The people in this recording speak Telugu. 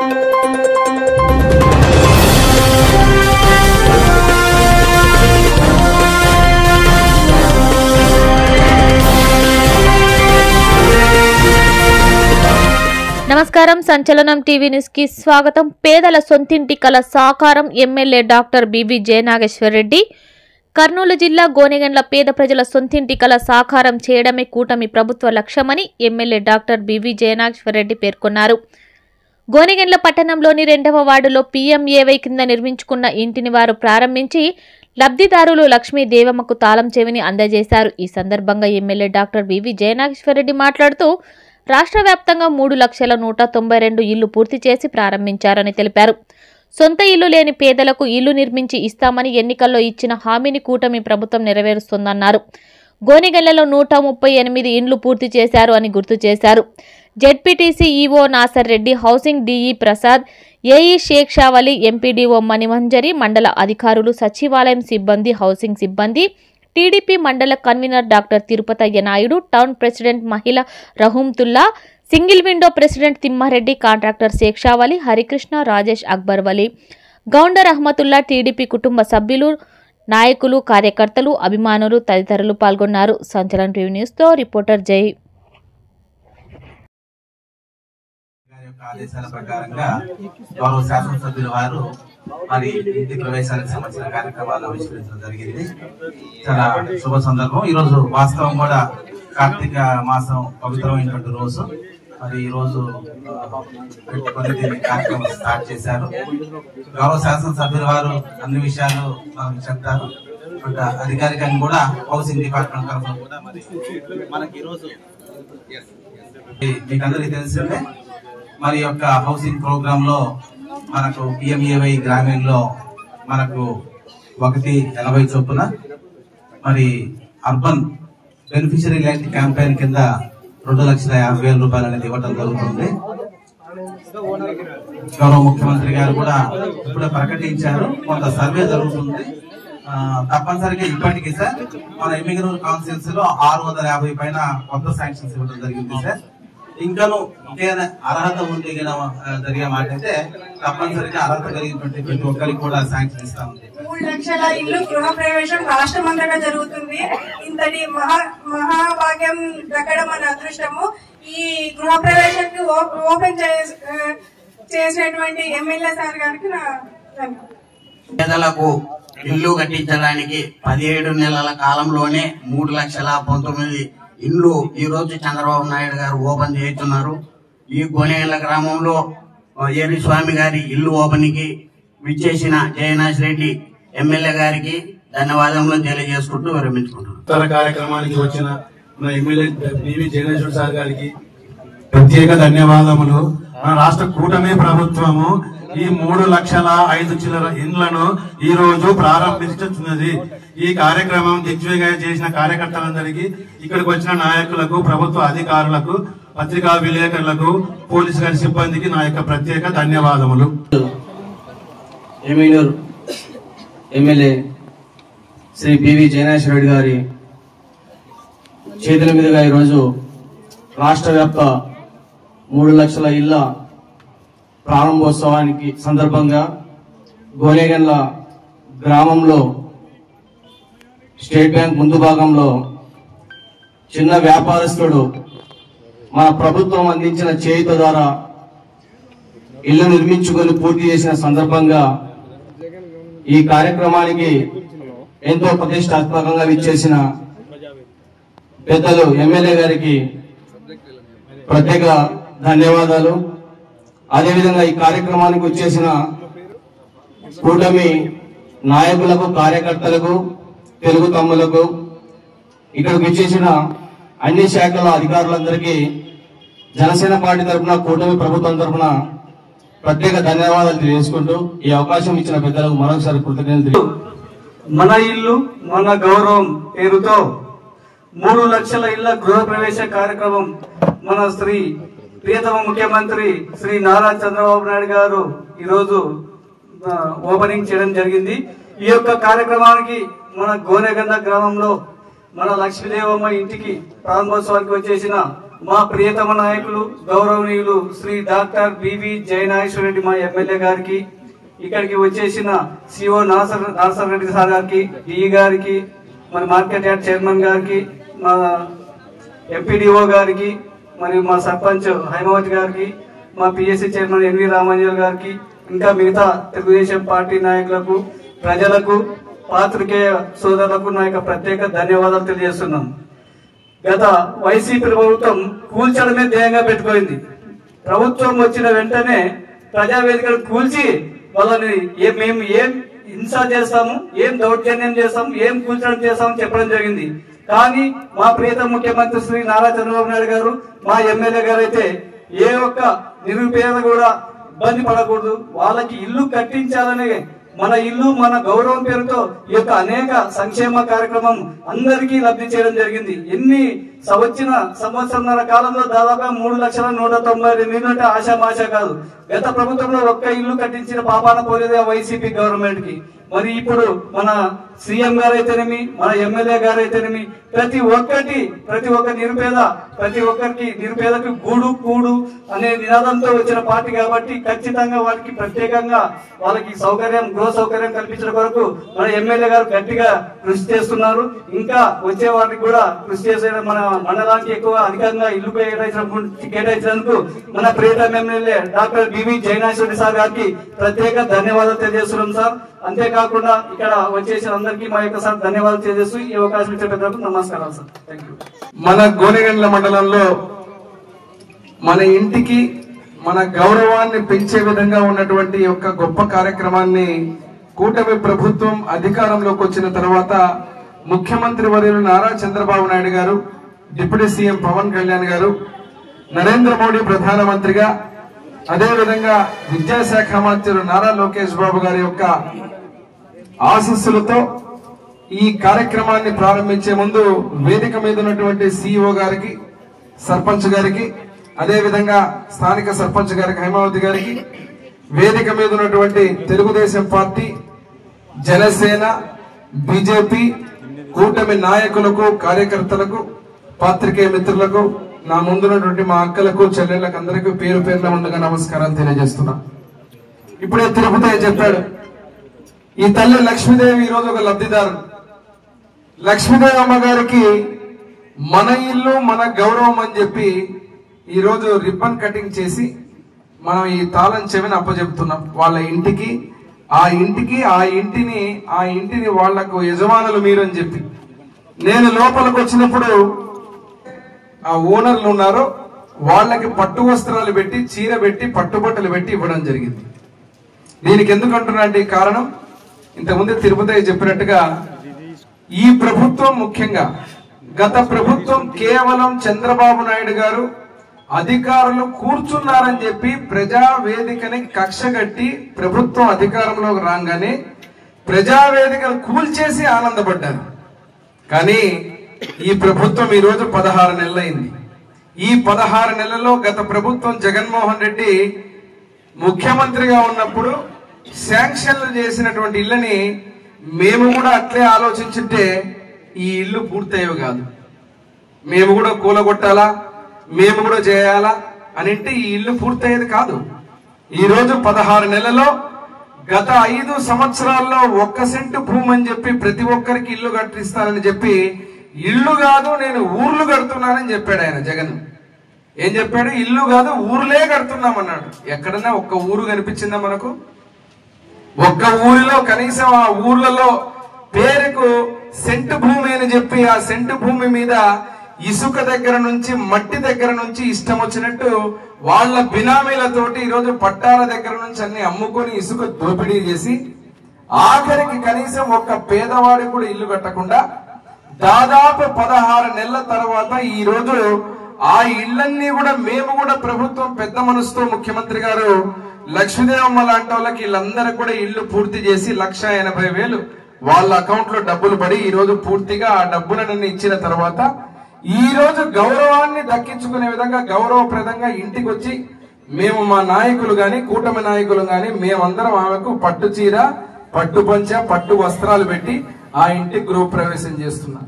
నమస్కారం సంచలనం టీవీ న్యూస్ కి స్వాగతం. పేదల సొంతింటి కల సాకారం MLA doctor BV Jayanageswar Reddy. Kurnool జిల్లా గోనెగండ్ల పేద ప్రజల సొంతింటి కల సాకారం చేయడమే కూటమి ప్రభుత్వ లక్ష్యమని MLA doctor BV Jayanageswar Reddy పేర్కొన్నారు. గోనెగండ్ల పట్టణంలోని 2వ వార్డులో PMAY కింద నిర్మించుకున్న ఇంటిని వారు ప్రారంభించి లబ్ధిదారులు లక్ష్మీ దేవమ్మకు తాళం చెవిని అందజేశారు. ఈ సందర్భంగా MLA doctor BV Jayanageswar Reddy మాట్లాడుతూ రాష్ట్ర వ్యాప్తంగా 3,192 ఇళ్లు పూర్తి చేసి ప్రారంభించారని తెలిపారు. సొంత ఇల్లు లేని పేదలకు ఇల్లు నిర్మించి ఇస్తామని ఎన్నికల్లో ఇచ్చిన హామీని కూటమి ప్రభుత్వం నెరవేరుస్తుందన్నారు. గోనెగండ్లలో 138 ఇండ్లు పూర్తి చేశారు అని గుర్తు చేశారు. ZPTC EO Nasar Reddy, housing DE Prasad, AE Shaik Shavali, MPDO Manimanjari, మండల అధికారులు, సచివాలయం సిబ్బంది, హౌసింగ్ సిబ్బంది, టీడీపీ మండల convener doctor Tirupathaiah Naidu, town president మహిళ Rahumthulla, single window president Thimmareddy, contractor Shaik Shavali, Harikrishna, Rajesh Akbar Vali, Gounder Ahmathulla, TDP కుటుంబ సభ్యులు, నాయకులు, కార్యకర్తలు, అభిమానులు తదితరులు పాల్గొన్నారు. సంచలనం టీవీ న్యూస్తో రిపోర్టర్ జై. ఆదేశాల ప్రకారంగా గౌరవ శాసనసభ్యుల వారు మరి ఇంటి ప్రవేశానికి సంబంధించిన కార్యక్రమాలు ఆవిష్కరించడం జరిగింది. చాలా శుభ సందర్భం. ఈ రోజు వాస్తవం కూడా కార్తీక మాసం పవిత్రమైనటువంటి రోజు. మరి ఈ రోజు కార్యక్రమం స్టార్ట్ చేశారు. గౌరవ శాసనసభ్యుల వారు అన్ని విషయాలు మనకు చెప్తారు. అధికారికంగా కూడా హౌసింగ్ డిపార్ట్మెంట్ తరఫున కూడా మనకి ఈ రోజు మీకు అందరికీ తెలిసిందే మరి యొక్క హౌసింగ్ ప్రోగ్రామ్ లో మనకు PMAY గ్రామీణలో మనకు 180 చొప్పున మరి అర్బన్ బెనిఫిషరీ ల్యాండ్ క్యాంపెయిన్ కింద 2,50,000 రూపాయలు అనేది ఇవ్వడం జరుగుతుంది. గౌరవ ముఖ్యమంత్రి గారు కూడా ఇప్పుడే ప్రకటించారు. కొంత సర్వే జరుగుతుంది. తప్పనిసరిగా ఇప్పటికీ సార్ మన ఎమ్మిగనూరు కాన్స్టిట్యున్సీ లో 650 పైన కొత్త శాంక్షన్స్ ఇవ్వడం జరిగింది సార్. ఇంకాను ఇంకేదైనా అర్హత ఉంటే జరిగే మాట అయితే తప్పనిసరిగా అర్హత కలిగినటువంటి ప్రతి ఒక్కరికి కూడా శాంక్షన్ ఇస్తా ఉంది. 3 లక్షల ఇల్లు గృహ ప్రవేశం రాష్ట్రమంతటా జరుగుతుంది. ఇంతటి మహాభాగ్యం దక్కడం మన అదృష్టము. ఈ గృహ ప్రవేశానికి ఓపెన్ చేసినటువంటి ఎమ్మెల్యే సార్ గారికి పేదలకు ఇల్లు కట్టించడానికి 17 నెలల కాలంలోనే 3,19,000 ఇల్లు ఈ రోజు చంద్రబాబు నాయుడు గారు ఓపెన్ చేస్తున్నారు. ఈ గోనెగండ్ల గ్రామంలో ఏరి స్వామి గారి ఇల్లు ఓపెన్ కి విచ్చేసిన జయనాథ్ రెడ్డి ఎమ్మెల్యే గారికి ధన్యవాదములు తెలియజేసుకుంటూ విరమించుకుంటున్నాను. కార్యక్రమానికి వచ్చిన మన ఎమ్మెల్యే బివి జయనాథ్ సార్ గారికి ప్రత్యేక ధన్యవాదములు. మన రాష్ట్ర కూటమి ప్రభుత్వము ఈ 3,05,000 ఇండ్లను ఈ రోజు ప్రారంభిస్తున్నది. ఈ కార్యక్రమం దిగ్విజయంగా చేసిన కార్యకర్తలందరికీ, ఇక్కడికి వచ్చిన నాయకులకు, ప్రభుత్వ అధికారులకు, పత్రికా విలేకరులకు, పోలీసు గారి సిబ్బందికి నా యొక్క ప్రత్యేక ధన్యవాదములు. ఎమ్మెల్యే శ్రీ బివి జయనాగేశ్వర రెడ్డి గారి చేతుల మీదుగా ఈరోజు రాష్ట్ర వ్యాప్త 3 లక్షల ఇళ్ల ప్రారంభోత్సవానికి సందర్భంగా గోనెగండ్ల గ్రామంలో స్టేట్ బ్యాంక్ ముందు భాగంలో చిన్న వ్యాపారస్తుడు మన ప్రభుత్వం అందించిన చేయూత ద్వారా ఇల్లు నిర్మించుకొని పూర్తి చేసిన సందర్భంగా ఈ కార్యక్రమానికి ఎంతో ప్రతిష్టాత్మకంగా విచ్చేసిన పెద్దలు ఎమ్మెల్యే గారికి ప్రత్యేక ధన్యవాదాలు. అదేవిధంగా ఈ కార్యక్రమానికి వచ్చేసిన కూటమి నాయకులకు, కార్యకర్తలకు, తెలుగు తమ్ములకు, ఇక్కడికి వచ్చేసిన అన్ని శాఖల అధికారులందరికీ జనసేన పార్టీ తరఫున, కూటమి ప్రభుత్వం తరఫున ప్రత్యేక ధన్యవాదాలు తెలియజేసుకుంటూ ఈ అవకాశం ఇచ్చిన పెద్దలకు మరొకసారి కృతజ్ఞతలు. మన ఇల్లు మన గౌరవం పేరుతో 3 లక్షల ఇళ్ల గృహ ప్రవేశ కార్యక్రమం మన ప్రియతమ ముఖ్యమంత్రి శ్రీ నారా చంద్రబాబు నాయుడు గారు ఈరోజు ఓపెనింగ్ చేయడం జరిగింది. ఈ యొక్క కార్యక్రమానికి మన గోనెగండ్ల గ్రామంలో మన లక్ష్మీదేవమ్మ ఇంటికి ప్రారంభోత్సవానికి వచ్చేసిన మా ప్రియతమ నాయకులు గౌరవనీయులు శ్రీ డాక్టర్ బివి జయనాగేశ్వర రెడ్డి మా ఎమ్మెల్యే గారికి, ఇక్కడికి వచ్చేసిన సిఓ నాసర్ రెడ్డి సార్ గారికి, డిఈ గారికి, మన మార్కెట్ యార్డ్ చైర్మన్ గారికి, మా ఎంపీడీఓ గారికి, మరియు మా సర్పంచ్ హైమావతి గారికి, మా పిఎస్సి చైర్మన్ ఎన్వి రామాంజల్ గారికి, ఇంకా మిగతా తెలుగుదేశం పార్టీ నాయకులకు, ప్రజలకు, పాత్రికేయ సోదరులకు నా యొక్క ప్రత్యేక ధన్యవాదాలు తెలియజేస్తున్నాం. గత వైసీపీ ప్రభుత్వం కూల్చడమే ధ్యేయంగా పెట్టుకోయింది. ప్రభుత్వం వచ్చిన వెంటనే ప్రజావేదికలు కూల్చి వాళ్ళని మేము ఏం హింస చేస్తాము, ఏం దౌర్జన్యం చేస్తాము, ఏం కూల్చడం చేస్తామని చెప్పడం జరిగింది. కానీ మా ప్రియతమ ముఖ్యమంత్రి శ్రీ నారా చంద్రబాబు నాయుడు గారు, మా ఎమ్మెల్యే గారు అయితే ఏ ఒక్క నిరుపేద కూడా ఇబ్బంది పడకూడదు, వాళ్ళకి ఇల్లు కట్టించాలనే మన ఇల్లు మన గౌరవం పేరుతో ఈ యొక్క అనేక సంక్షేమ కార్యక్రమం అందరికీ లబ్ధి చేయడం జరిగింది. ఎన్ని వచ్చిన సంవత్సరంన్నర కాలంలో దాదాపుగా 3,192,000 ఇల్లు అంటే ఆశామాష కాదు. గత ప్రభుత్వంలో ఒక్క ఇల్లు కట్టించిన పాపాన పోలేదే వైసీపీ గవర్నమెంట్ కి. మరి ఇప్పుడు మన సీఎం గారు అయితేనేమి, మన ఎమ్మెల్యే గారు అయితేనేమి, ప్రతి ఒక్క నిరుపేదకి గూడు కూడు అనే నినాదంతో వచ్చిన పార్టీ కాబట్టి ఖచ్చితంగా వారికి ప్రత్యేకంగా వాళ్ళకి గృహ సౌకర్యం కల్పించడం కొరకు మన ఎమ్మెల్యే గారు గట్టిగా కృషి చేస్తున్నారు. ఇంకా వచ్చే వారికి కూడా కృషి చేసే మన మండలానికి ఎక్కువ అధికంగా ఇల్లు కేటాయించినందుకు మన ప్రియతమ MLA doctor BV Jayanageswara sir గారికి ప్రత్యేక ధన్యవాదాలు తెలియజేస్తున్నాం సార్. అంతేకాకుండా ఇక్కడ వచ్చేసిన అందరికీ మా యొక్క సార్ ధన్యవాదాలు తెలియజేస్తూ ఈ అవకాశం ఇచ్చే పెద్దలకు నమస్కారాలు సార్. Thank you. మన గోనెగండ్ల మండలంలో మన ఇంటికి మన గౌరవాన్ని పెంచే విధంగా ఉన్నటువంటి యొక్క గొప్ప కార్యక్రమాన్ని కూటమి ప్రభుత్వం అధికారంలోకి వచ్చిన తర్వాత ముఖ్యమంత్రి వర్యులు నారా చంద్రబాబు నాయుడు గారు, డిప్యూటీ సీఎం పవన్ కళ్యాణ్ గారు, నరేంద్ర మోడీ ప్రధానమంత్రిగా, అదేవిధంగా విద్యాశాఖ మంత్రులు నారా లోకేష్ బాబు గారి యొక్క ఆశీస్సులతో ఈ కార్యక్రమాన్ని ప్రారంభించే ముందు వేదిక మీద ఉన్నటువంటి సిఇఓ గారికి, సర్పంచ్ గారికి, అదేవిధంగా స్థానిక సర్పంచ్ గారికి, హైమావతి గారికి, వేదిక మీద ఉన్నటువంటి తెలుగుదేశం పార్టీ, జనసేన, బీజేపీ కూటమి నాయకులకు, కార్యకర్తలకు, పాత్రికేయ మిత్రులకు, నా ముందున్నటువంటి మా అక్కలకు, చెల్లెళ్ళకు అందరికీ పేరు పేరున ముందుగా నమస్కారాలు తెలియజేస్తున్నా. ఇప్పుడే తిరుపతి చెప్పాడు, ఈ తల్లి లక్ష్మీదేవి ఈరోజు ఒక లబ్ధిదారు. లక్ష్మీదేవి అమ్మగారికి మన ఇల్లు మన గౌరవం అని చెప్పి ఈరోజు రిబ్బన్ కటింగ్ చేసి మనం ఈ తాళం చెవిని అప్పచెప్తున్నాం వాళ్ళ ఇంటికి. ఆ ఇంటిని వాళ్లకు యజమానులు మీరు అని చెప్పి నేను లోపలికి వచ్చినప్పుడు ఆ ఓనర్లు ఉన్నారో వాళ్ళకి పట్టు వస్త్రాలు పెట్టి, చీర పెట్టి, పట్టుబట్టలు పెట్టి ఇవ్వడం జరిగింది. దీనికి ఎందుకంటున్నా అంటే కారణం ఇంతకుముందే తిరుపతి చెప్పినట్టుగా ఈ ప్రభుత్వం, ముఖ్యంగా గత ప్రభుత్వం కేవలం చంద్రబాబు నాయుడు గారు అధికారులు కూర్చున్నారని చెప్పి ప్రజావేదికని కక్షగట్టి ప్రభుత్వం అధికారంలోకి రాగానే ప్రజావేదికను కూల్చేసి ఆనందపడ్డారు. కానీ ఈ ప్రభుత్వం ఈరోజు 16 నెలలైంది. ఈ 16 నెలల్లో గత ప్రభుత్వం జగన్మోహన్ రెడ్డి ముఖ్యమంత్రిగా ఉన్నప్పుడు శాంక్షన్లు చేసినటువంటి ఇళ్ళని మేము కూడా అట్లే ఆలోచించుంటే ఈ ఇల్లు పూర్తయ్యేవి కాదు. మేము కూడా కూలగొట్టాలా, మేము కూడా చేయాలా అని అంటే ఈ ఇల్లు పూర్తయ్యేది కాదు. ఈరోజు 16 నెలల్లో గత 5 సంవత్సరాల్లో 1 సెంటు భూమి అని చెప్పి ప్రతి ఒక్కరికి ఇల్లు కట్టిస్తానని చెప్పి ఇల్లు కాదు నేను ఊర్లు కడుతున్నానని చెప్పాడు ఆయన జగన్. ఏం చెప్పాడు? ఇల్లు కాదు ఊర్లే కడుతున్నామన్నాడు. ఎక్కడన్నా ఒక్క ఊరు కనిపించిందా మనకు? ఒక్క ఊరిలో కనీసం ఆ ఊర్లలో పేరుకు సెంటు భూమి అని చెప్పి ఆ సెంటు భూమి మీద ఇసుక దగ్గర నుంచి, మట్టి దగ్గర నుంచి ఇష్టం వచ్చినట్టు వాళ్ళ బినామీలతోటి ఈరోజు పట్టాల దగ్గర నుంచి అన్ని అమ్ముకొని ఇసుక దోపిడీ చేసి ఆఖరికి కనీసం ఒక్క పేదవాడికి కూడా ఇల్లు కట్టకుండా దాదాపు 16 నెలల తర్వాత ఈ రోజు ఆ ఇళ్లన్నీ కూడా మేము కూడా ప్రభుత్వం పెద్ద మనసుతో ముఖ్యమంత్రి గారు లక్ష్మీదేవమ్మ లాంటి వాళ్ళకి వీళ్ళందరికీ కూడా ఇల్లు పూర్తి చేసి 1,80,000 వాళ్ళ అకౌంట్ లో డబ్బులు పడి ఈ రోజు పూర్తిగా ఆ డబ్బులన్నీ ఇచ్చిన తర్వాత ఈ రోజు గౌరవాన్ని దక్కించుకునే విధంగా గౌరవప్రదంగా ఇంటికి వచ్చి మేము మా నాయకులు గాని, కూటమి నాయకులు గాని మేమందరం ఆమెకు పట్టు చీర, పట్టు పంచ, పట్టు వస్త్రాలు పెట్టి ఆ ఇంటికి గృహప్రవేశం చేస్తున్నాం.